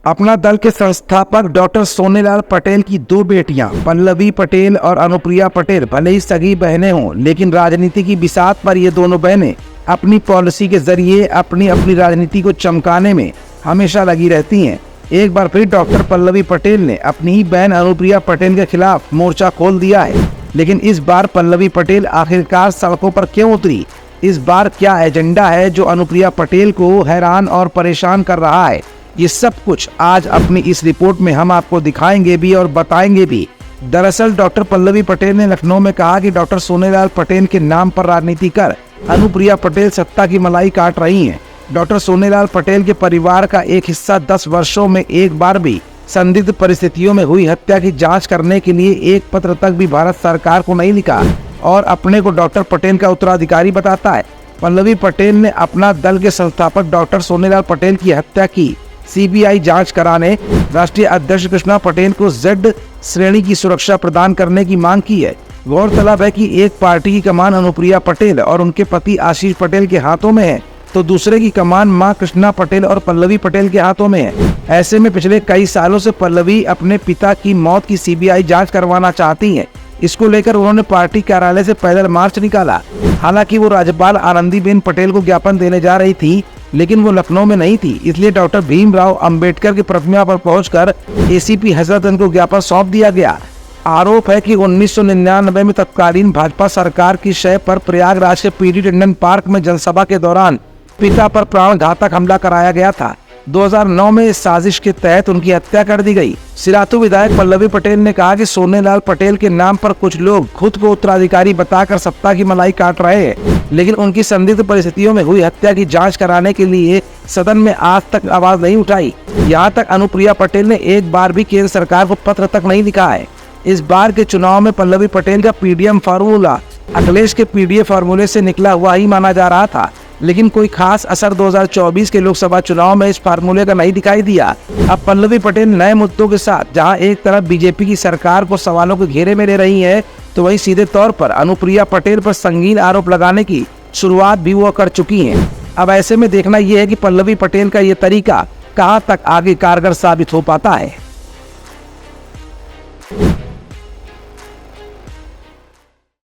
अपना दल के संस्थापक डॉक्टर सोनेलाल पटेल की दो बेटियां पल्लवी पटेल और अनुप्रिया पटेल भले ही सगी बहनें हों, लेकिन राजनीति की बिसात पर ये दोनों बहनें अपनी पॉलिसी के जरिए अपनी अपनी राजनीति को चमकाने में हमेशा लगी रहती हैं। एक बार फिर डॉक्टर पल्लवी पटेल ने अपनी ही बहन अनुप्रिया पटेल के खिलाफ मोर्चा खोल दिया है। लेकिन इस बार पल्लवी पटेल आखिरकार सड़कों पर क्यों उतरी? इस बार क्या एजेंडा है जो अनुप्रिया पटेल को हैरान और परेशान कर रहा है? ये सब कुछ आज अपनी इस रिपोर्ट में हम आपको दिखाएंगे भी और बताएंगे भी। दरअसल डॉक्टर पल्लवी पटेल ने लखनऊ में कहा कि डॉक्टर सोनेलाल पटेल के नाम पर राजनीति कर अनुप्रिया पटेल सत्ता की मलाई काट रही हैं। डॉक्टर सोनेलाल पटेल के परिवार का एक हिस्सा 10 वर्षों में एक बार भी संदिग्ध परिस्थितियों में हुई हत्या की जांच करने के लिए एक पत्र तक भी भारत सरकार को नहीं लिखा और अपने को डॉक्टर पटेल का उत्तराधिकारी बताता है। पल्लवी पटेल ने अपना दल के संस्थापक डॉक्टर सोनेलाल पटेल की हत्या की सीबीआई जांच कराने राष्ट्रीय अध्यक्ष कृष्णा पटेल को Z श्रेणी की सुरक्षा प्रदान करने की मांग की है। गौरतलब है कि एक पार्टी की कमान अनुप्रिया पटेल और उनके पति आशीष पटेल के हाथों में है, तो दूसरे की कमान मां कृष्णा पटेल और पल्लवी पटेल के हाथों में है। ऐसे में पिछले कई सालों से पल्लवी अपने पिता की मौत की सीबीआई जांच करवाना चाहती हैं। इसको लेकर उन्होंने पार्टी कार्यालय से पैदल मार्च निकाला। हालांकि वो राज्यपाल आनंदीबेन पटेल को ज्ञापन देने जा रही थी, लेकिन वो लखनऊ में नहीं थी, इसलिए डॉक्टर भीमराव अंबेडकर की प्रतिमा पर पहुंचकर एसीपी हजरतगंज को ज्ञापन सौंप दिया गया। आरोप है कि 1999 में तत्कालीन भाजपा सरकार की शय पर प्रयागराज के पीडी टंडन पार्क में जनसभा के दौरान पिता पर प्राणघातक हमला कराया गया था। 2009 में इस साजिश के तहत उनकी हत्या कर दी गई। सिराथू विधायक पल्लवी पटेल ने कहा कि सोनेलाल पटेल के नाम पर कुछ लोग खुद को उत्तराधिकारी बताकर सत्ता की मलाई काट रहे हैं, लेकिन उनकी संदिग्ध परिस्थितियों में हुई हत्या की जांच कराने के लिए सदन में आज तक आवाज नहीं उठाई। यहाँ तक अनुप्रिया पटेल ने एक बार भी केंद्र सरकार को पत्र तक नहीं लिखा है। इस बार के चुनाव में पल्लवी पटेल का पीडीएम फार्मूला अखिलेश के पीडीए फार्मूले से निकला हुआ ही माना जा रहा था, लेकिन कोई खास असर 2024 के लोकसभा चुनाव में इस फार्मूले का नहीं दिखाई दिया। अब पल्लवी पटेल नए मुद्दों के साथ जहां एक तरफ बीजेपी की सरकार को सवालों के घेरे में ले रही है, तो वहीं सीधे तौर पर अनुप्रिया पटेल पर संगीन आरोप लगाने की शुरुआत भी वो कर चुकी हैं। अब ऐसे में देखना यह है कि पल्लवी पटेल का ये तरीका कहां तक आगे कारगर साबित हो पाता है।